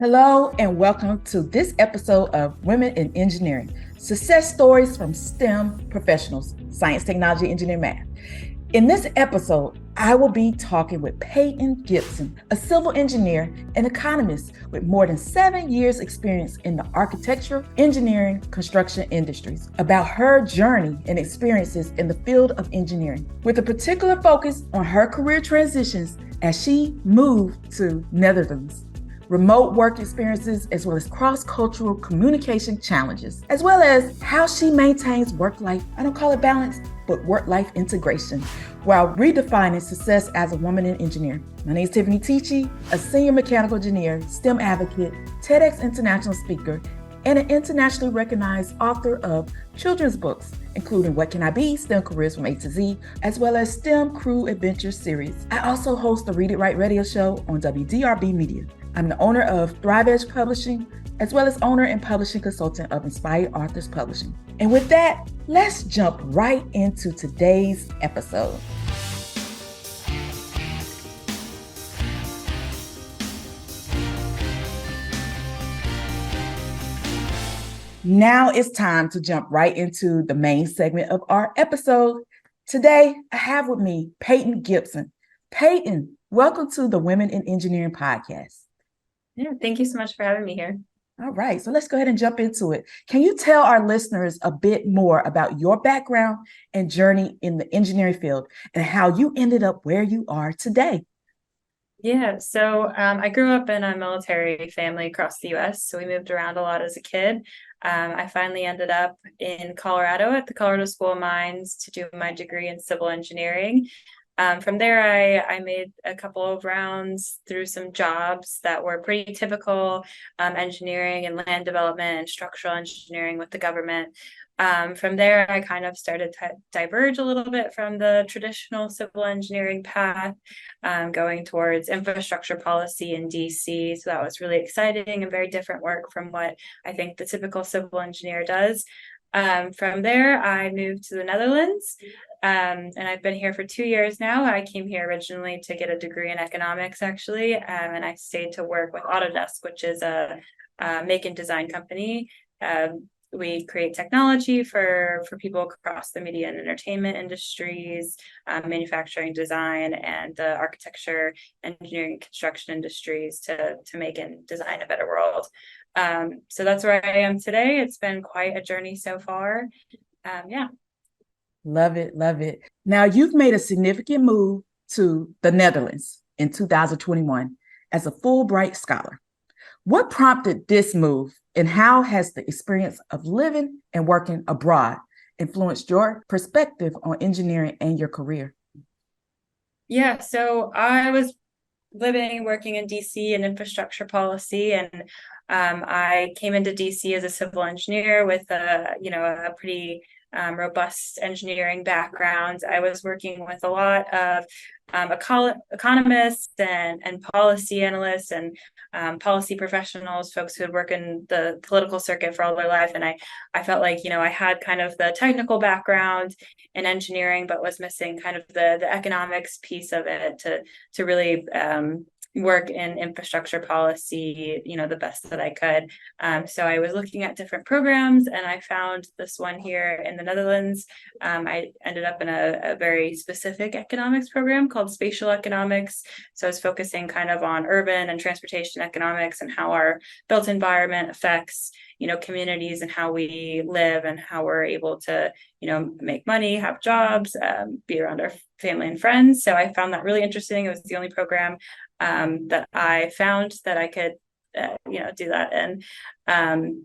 Hello, and welcome to this episode of Women in Engineering, success stories from STEM professionals, science, technology, engineering, math. In this episode, I will be talking with Peyton Gibson, a civil engineer and economist with more than 7 years experience in the architecture, engineering, construction industries, about her journey and experiences in the field of engineering, with a particular focus on her career transitions as she moved to Netherlands, remote work experiences, as well as cross-cultural communication challenges, as well as how she maintains work-life, I don't call it balance, but work-life integration, while redefining success as a woman in engineering. My name is Tiffany Tichy, a senior mechanical engineer, STEM advocate, TEDx international speaker, and an internationally recognized author of children's books, including What Can I Be? STEM Careers from A to Z, as well as STEM Crew Adventure Series. I also host the Read It Right radio show on WDRB Media. I'm the owner of Thrive Edge Publishing, as well as owner and publishing consultant of Inspired Authors Publishing. And with that, let's jump right into today's episode. Now it's time to jump right into the main segment of our episode. Today, I have with me Peyton Gibson. Peyton, welcome to the Women in Engineering podcast. Yeah, thank you so much for having me here. All right, so let's go ahead and jump into it. Can you tell our listeners a bit more about your background and journey in the engineering field and how you ended up where you are today? Yeah, so I grew up in a military family across the U.S., so we moved around a lot as a kid. I finally ended up in Colorado at the Colorado School of Mines to do my degree in civil engineering. From there, I made a couple of rounds through some jobs that were pretty typical engineering and land development and structural engineering with the government. From there, I kind of started to diverge a little bit from the traditional civil engineering path, going towards infrastructure policy in DC. So that was really exciting and very different work from what I think the typical civil engineer does. From there, I moved to the Netherlands, and I've been here for 2 years now. I came here originally to get a degree in economics, actually, and I stayed to work with Autodesk, which is a make and design company. We create technology for people across the media and entertainment industries, manufacturing, design, and the architecture, engineering, and construction industries to make and design a better world. So that's where I am today. It's been quite a journey so far. Yeah. Love it, love it. Now, you've made a significant move to the Netherlands in 2021 as a Fulbright scholar. What prompted this move, and how has the experience of living and working abroad influenced your perspective on engineering and your career? Yeah, so I was living and working in DC in infrastructure policy, and I came into DC as a civil engineer with a pretty robust engineering background. I was working with a lot of economists and policy analysts and policy professionals, folks who had worked in the political circuit for all their life. And I felt like, I had kind of the technical background in engineering, but was missing kind of the economics piece of it to really work in infrastructure policy, the best that I could. So I was looking at different programs, and I found this one here in the Netherlands. I ended up in a very specific economics program called spatial economics. So I was focusing kind of on urban and transportation economics and how our built environment affects, communities and how we live and how we're able to, make money, have jobs, be around our family and friends. So I found that really interesting. It was the only program that I found that I could, do that. And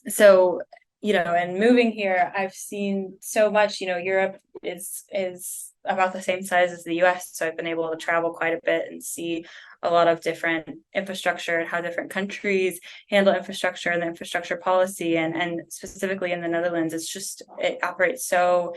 so, and moving here, I've seen so much. Europe is about the same size as the US, so I've been able to travel quite a bit and see a lot of different infrastructure and how different countries handle infrastructure and the infrastructure policy, and specifically in the Netherlands, it operates so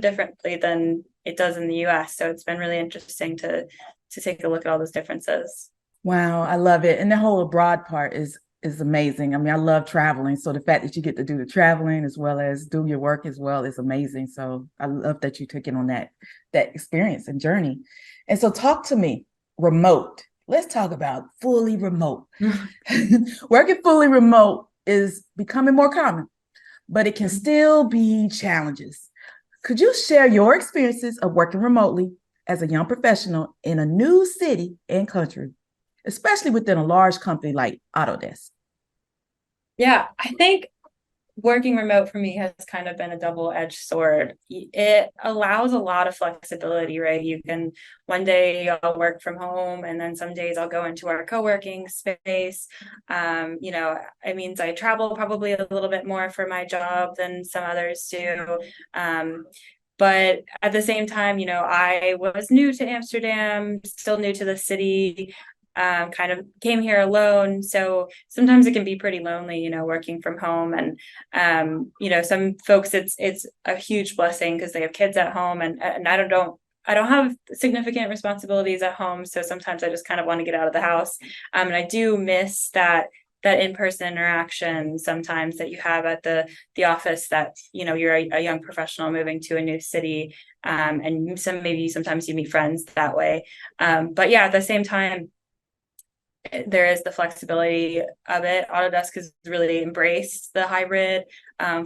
differently than it does in the US. So it's been really interesting to take a look at all those differences. Wow, I love it. And the whole abroad part is amazing. I mean, I love traveling. So the fact that you get to do the traveling as well as do your work as well is amazing. So I love that you took in on that experience and journey. And so talk to me, remote let's talk about fully remote. Working fully remote is becoming more common, but it can still be challenges. Could you share your experiences of working remotely as a young professional in a new city and country, especially within a large company like Autodesk? Yeah, I think working remote for me has kind of been a double-edged sword. It allows a lot of flexibility, right? You can, one day I'll work from home, and then some days I'll go into our co-working space. It means I travel probably a little bit more for my job than some others do. But at the same time, I was new to Amsterdam, still new to the city, kind of came here alone. So sometimes it can be pretty lonely, working from home. And some folks, it's a huge blessing because they have kids at home, and I don't have significant responsibilities at home. So sometimes I just kind of want to get out of the house. And I do miss that in-person interaction sometimes that you have at the office, that you're a young professional moving to a new city, and sometimes you meet friends that way. But yeah, at the same time, there is the flexibility of it. Autodesk has really embraced the hybrid,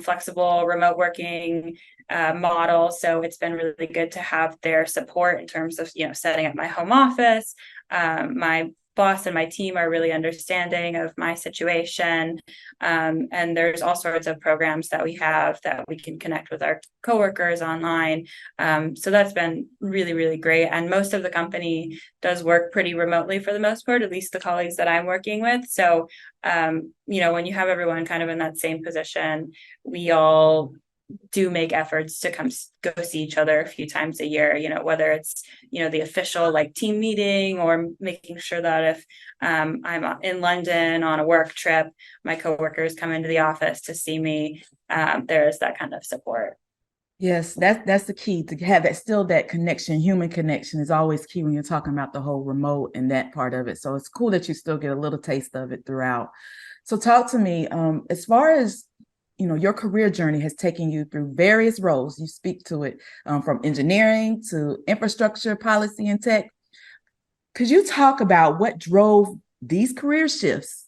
flexible remote working model. So it's been really good to have their support in terms of, setting up my home office. My boss and my team are really understanding of my situation. And there's all sorts of programs that we have that we can connect with our coworkers online. So that's been really, really great. And most of the company does work pretty remotely for the most part, at least the colleagues that I'm working with. So, when you have everyone kind of in that same position, we all do make efforts to go see each other a few times a year, whether it's, the official like team meeting, or making sure that if I'm in London on a work trip, my coworkers come into the office to see me. There's that kind of support. Yes, that's the key, to have that connection. Human connection is always key when you're talking about the whole remote and that part of it. So it's cool that you still get a little taste of it throughout. So talk to me, as far as your career journey has taken you through various roles. You speak to it, from engineering to infrastructure, policy, and tech. Could you talk about what drove these career shifts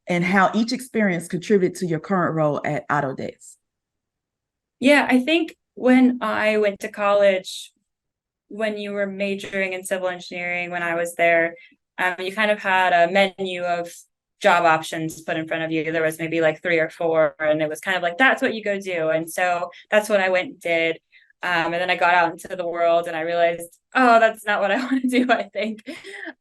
and how each experience contributed to your current role at Autodesk? Yeah, I think when I went to college, when you were majoring in civil engineering, when I was there, you kind of had a menu of job options put in front of you. There was maybe like 3 or 4, and it was kind of like, that's what you go do. And so that's what I went and did. And then I got out into the world and I realized, oh, that's not what I want to do, I think.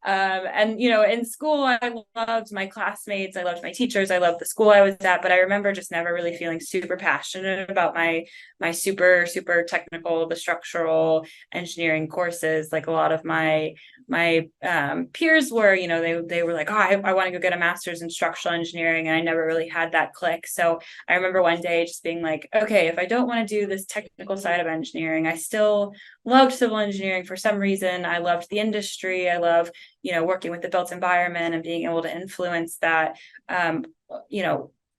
And, in school, I loved my classmates. I loved my teachers. I loved the school I was at, but I remember just never really feeling super passionate about my super, super technical, the structural engineering courses. Like a lot of my peers were, they were like, oh, I want to go get a master's in structural engineering. And I never really had that click. So I remember one day just being like, okay, if I don't want to do this technical side of engineering, I still loved civil engineering for some reason. I loved the industry. I love, working with the built environment and being able to influence that.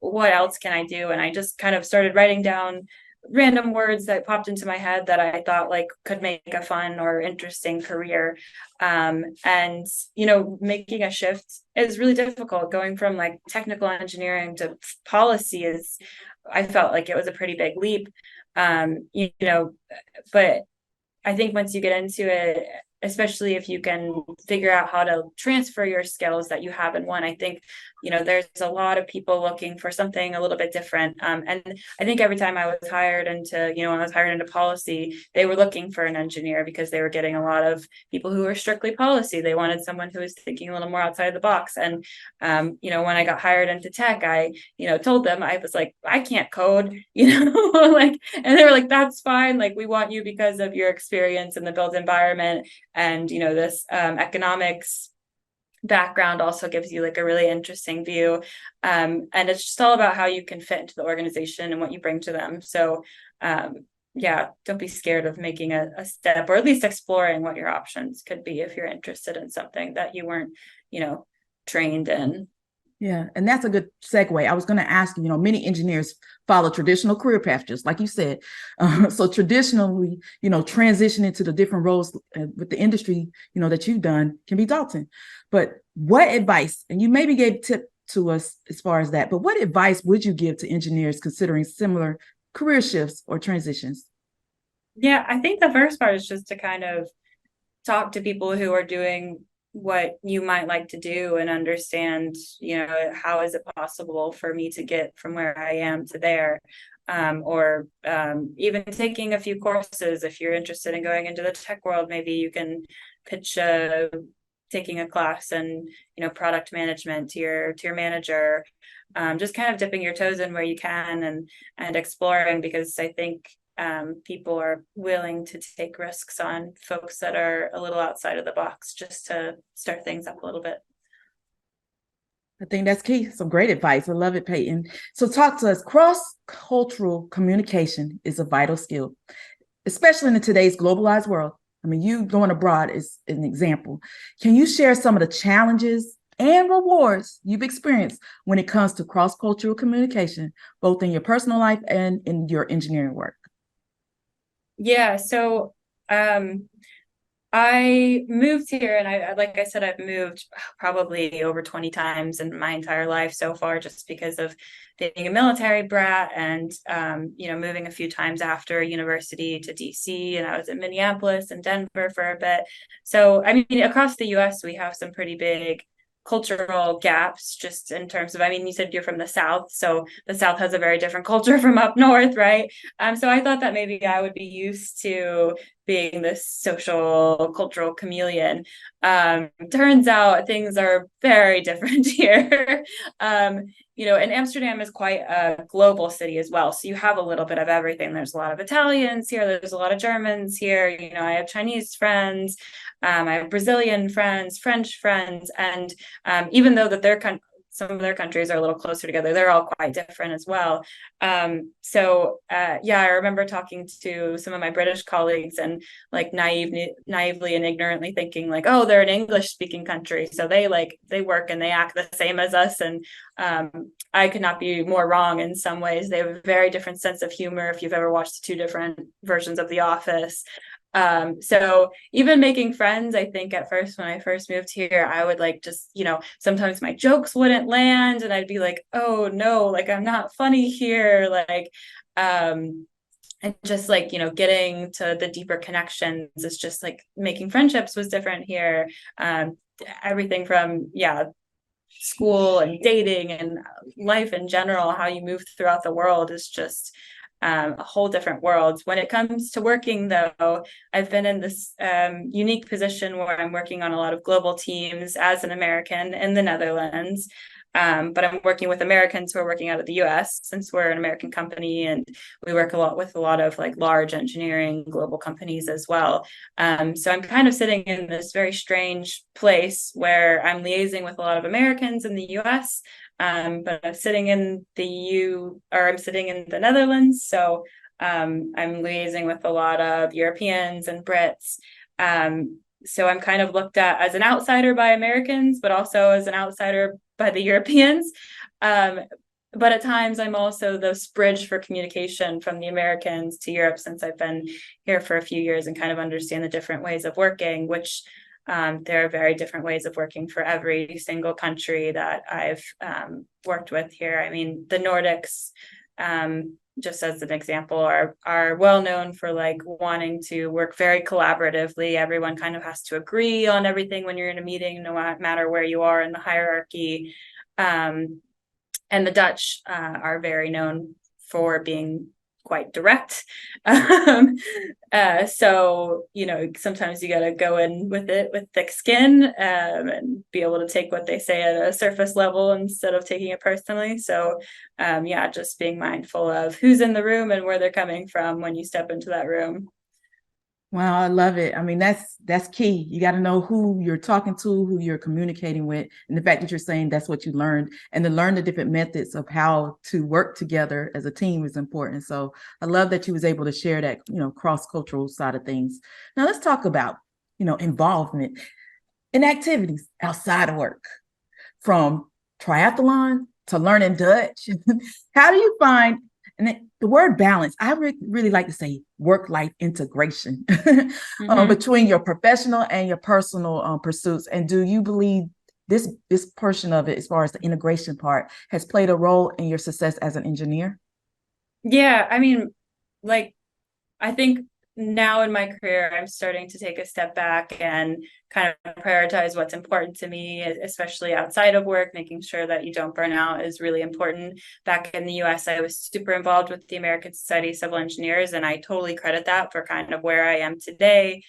What else can I do? And I just kind of started writing down random words that popped into my head that I thought like could make a fun or interesting career. And making a shift is really difficult. Going from like technical engineering to policy I felt like it was a pretty big leap. But I think once you get into it, especially if you can figure out how to transfer your skills that you have in one, I think, there's a lot of people looking for something a little bit different. And I think every time I was hired into, when I was hired into policy, they were looking for an engineer because they were getting a lot of people who were strictly policy. They wanted someone who was thinking a little more outside the box. And, when I got hired into tech, I, told them, I was like, I can't code, like, and they were like, that's fine. Like, we want you because of your experience in the built environment. And, this economics background also gives you like a really interesting view. And it's just all about how you can fit into the organization and what you bring to them. So don't be scared of making a step, or at least exploring what your options could be if you're interested in something that you weren't, trained in. Yeah, and that's a good segue. I was going to ask you, many engineers follow traditional career paths, just like you said. So traditionally, transitioning to the different roles with the industry, that you've done can be daunting. But what advice, and you maybe gave a tip to us as far as that, but what advice would you give to engineers considering similar career shifts or transitions? Yeah, I think the first part is just to kind of talk to people who are doing what you might like to do and understand, how is it possible for me to get from where I am to there? Or even taking a few courses. If you're interested in going into the tech world, maybe you can pitch taking a class and product management to your manager. Just kind of dipping your toes in where you can and exploring, because I think people are willing to take risks on folks that are a little outside of the box just to start things up a little bit. I think that's key. Some great advice. I love it, Peyton. So talk to us. Cross-cultural communication is a vital skill, especially in today's globalized world. I mean, you going abroad is an example. Can you share some of the challenges and rewards you've experienced when it comes to cross-cultural communication, both in your personal life and in your engineering work? Yeah, so I moved here, and like I said, I've moved probably over 20 times in my entire life so far, just because of being a military brat and, moving a few times after university to DC, and I was in Minneapolis and Denver for a bit. So, I mean, across the US, we have some pretty big cultural gaps, just in terms of, I mean, you said you're from the South, so the South has a very different culture from up north, right? So I thought that maybe I would be used to being this social cultural chameleon. Turns out things are very different here. And Amsterdam is quite a global city as well. So you have a little bit of everything. There's a lot of Italians here. There's a lot of Germans here. I have Chinese friends. I have Brazilian friends, French friends, and even though that some of their countries are a little closer together, they're all quite different as well. I remember talking to some of my British colleagues and like naively and ignorantly thinking like, oh, they're an English speaking country, so they work and they act the same as us. And I could not be more wrong in some ways. They have a very different sense of humor. If you've ever watched the two different versions of The Office. So even making friends, I think at first, when I first moved here, I would sometimes my jokes wouldn't land and I'd be like, oh no, like I'm not funny here. And just getting to the deeper connections is just like making friendships was different here. Everything from, school and dating and life in general, how you move throughout the world is just a whole different world. When it comes to working, though, I've been in this unique position where I'm working on a lot of global teams as an American in the Netherlands. But I'm working with Americans who are working out of the US, since we're an American company, and we work a lot with a lot of like large engineering global companies as well. So I'm kind of sitting in this very strange place where I'm liaising with a lot of Americans in the US, but I'm sitting in I'm sitting in the Netherlands. So I'm liaising with a lot of Europeans and Brits. So I'm kind of looked at as an outsider by Americans, but also as an outsider by the Europeans. But at times I'm also this bridge for communication from the Americans to Europe, since I've been here for a few years and kind of understand the different ways of working, which there are very different ways of working for every single country that I've worked with here. I mean, the Nordics, just as an example, are well known for like wanting to work very collaboratively. Everyone kind of has to agree on everything when you're in a meeting, no matter where you are in the hierarchy. And the Dutch are very known for being quite direct. So, sometimes you got to go in with it with thick skin and be able to take what they say at a surface level instead of taking it personally. So, just being mindful of who's in the room and where they're coming from when you step into that room. Wow, I love it. I mean, that's key. You got to know who you're talking to, who you're communicating with, and the fact that you're saying that's what you learned, and to learn the different methods of how to work together as a team is important. So I love that you was able to share that, cross-cultural side of things. Now let's talk about, involvement in activities outside of work, from triathlon to learning Dutch. How do you find, and the word balance, I really like to say work-life integration between your professional and your personal pursuits. And do you believe this portion of it, as far as the integration part, has played a role in your success as an engineer? Yeah, I mean, like, I think now in my career, I'm starting to take a step back and kind of prioritize what's important to me, especially outside of work. Making sure that you don't burn out is really important. Back in the US, I was super involved with the American Society of Civil Engineers, and I totally credit that for kind of where I am today.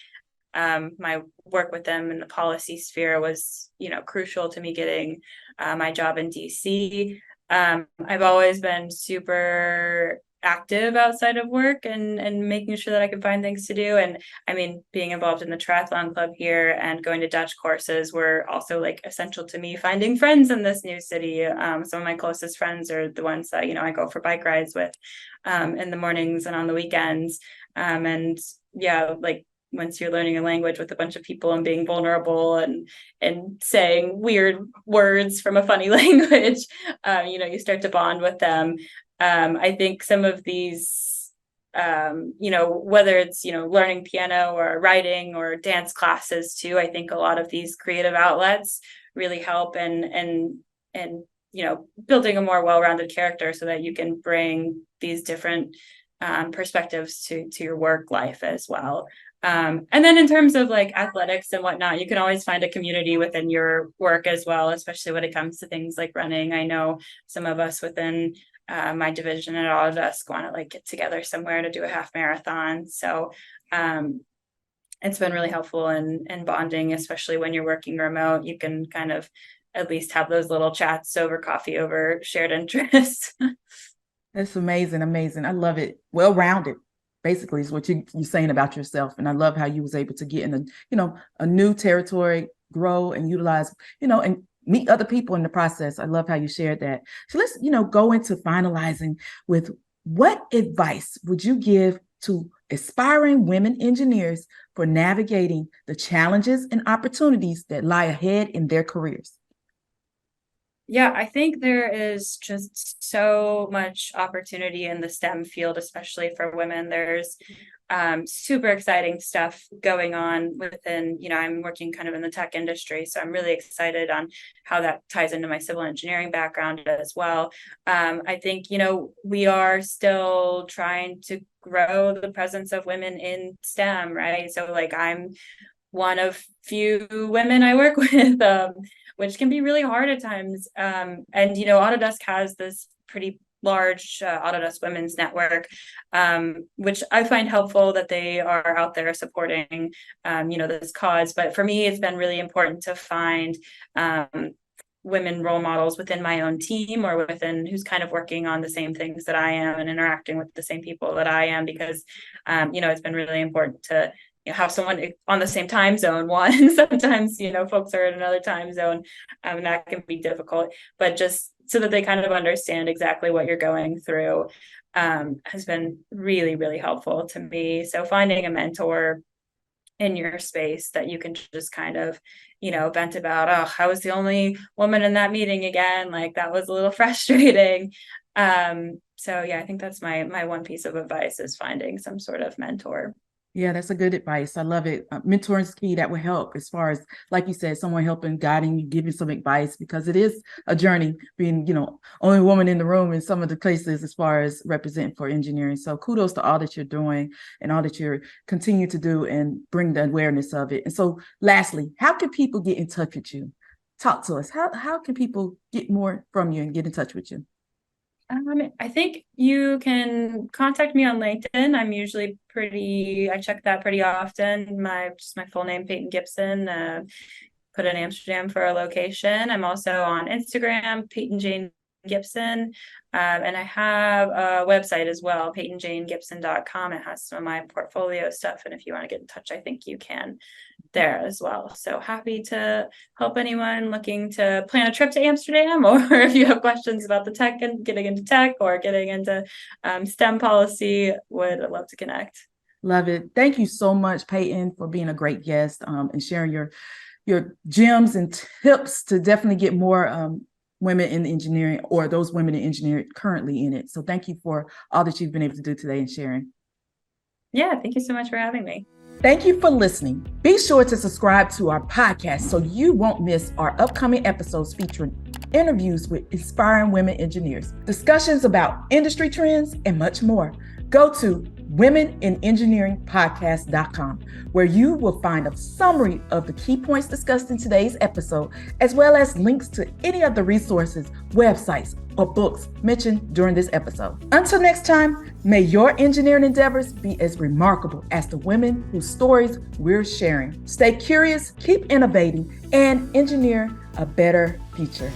My work with them in the policy sphere was, crucial to me getting my job in DC. I've always been super active outside of work and making sure that I can find things to do. And I mean, being involved in the triathlon club here and going to Dutch courses were also like essential to me finding friends in this new city. Some of my closest friends are the ones that, I go for bike rides with in the mornings and on the weekends. And yeah, like, once you're learning a language with a bunch of people and being vulnerable and saying weird words from a funny language, you start to bond with them. I think some of these, whether it's, learning piano or writing or dance classes too, I think a lot of these creative outlets really help and building a more well-rounded character so that you can bring these different perspectives to your work life as well. And then in terms of like athletics and whatnot, you can always find a community within your work as well, especially when it comes to things like running. I know some of us within my division at Autodesk want to like get together somewhere to do a half marathon. So it's been really helpful in bonding, especially when you're working remote. You can kind of at least have those little chats over coffee over shared interests. That's amazing. Amazing. I love it. Well-rounded, basically, is what you're saying about yourself. And I love how you was able to get in a new territory, grow and utilize, and meet other people in the process. I love how you shared that. So let's, go into finalizing with, what advice would you give to aspiring women engineers for navigating the challenges and opportunities that lie ahead in their careers? Yeah, I think there is just so much opportunity in the STEM field, especially for women. There's super exciting stuff going on within, I'm working kind of in the tech industry, so I'm really excited on how that ties into my civil engineering background as well. I think, we are still trying to grow the presence of women in STEM, right? So like, I'm one of few women I work with, which can be really hard at times. And, Autodesk has this pretty large Autodesk Women's Network, which I find helpful that they are out there supporting, this cause. But for me, it's been really important to find women role models within my own team or within who's kind of working on the same things that I am and interacting with the same people that I am, because, it's been really important to have someone on the same time zone. One, sometimes, folks are in another time zone, and that can be difficult, but just so that they kind of understand exactly what you're going through has been really, really helpful to me. So finding a mentor in your space that you can just kind of, vent about, oh, I was the only woman in that meeting again. Like, that was a little frustrating. So yeah, I think that's my one piece of advice, is finding some sort of mentor. Yeah, that's a good advice. I love it. Mentoring is key. That will help, as far as, like you said, someone helping, guiding you, giving some advice, because it is a journey being, only woman in the room in some of the places as far as representing for engineering. So kudos to all that you're doing and all that you're continue to do and bring the awareness of it. And so lastly, how can people get in touch with you? Talk to us. How can people get more from you and get in touch with you? I think you can contact me on LinkedIn. I'm usually I check that pretty often. My full name, Peyton Gibson, put in Amsterdam for a location. I'm also on Instagram, Peyton Jane Gibson. And I have a website as well, PeytonJaneGibson.com. It has some of my portfolio stuff. And if you want to get in touch, I think you can there as well. So happy to help anyone looking to plan a trip to Amsterdam, or if you have questions about the tech and getting into tech or getting into STEM policy, would love to connect. Love it. Thank you so much, Peyton, for being a great guest and sharing your gems and tips to definitely get more women in engineering, or those women in engineering currently in it. So thank you for all that you've been able to do today and sharing. Yeah, thank you so much for having me. Thank you for listening. Be sure to subscribe to our podcast so you won't miss our upcoming episodes featuring interviews with inspiring women engineers, discussions about industry trends, and much more. Go to womeninengineeringpodcast.com, where you will find a summary of the key points discussed in today's episode, as well as links to any of the resources, websites, or books mentioned during this episode. Until next time, may your engineering endeavors be as remarkable as the women whose stories we're sharing. Stay curious, keep innovating, and engineer a better future.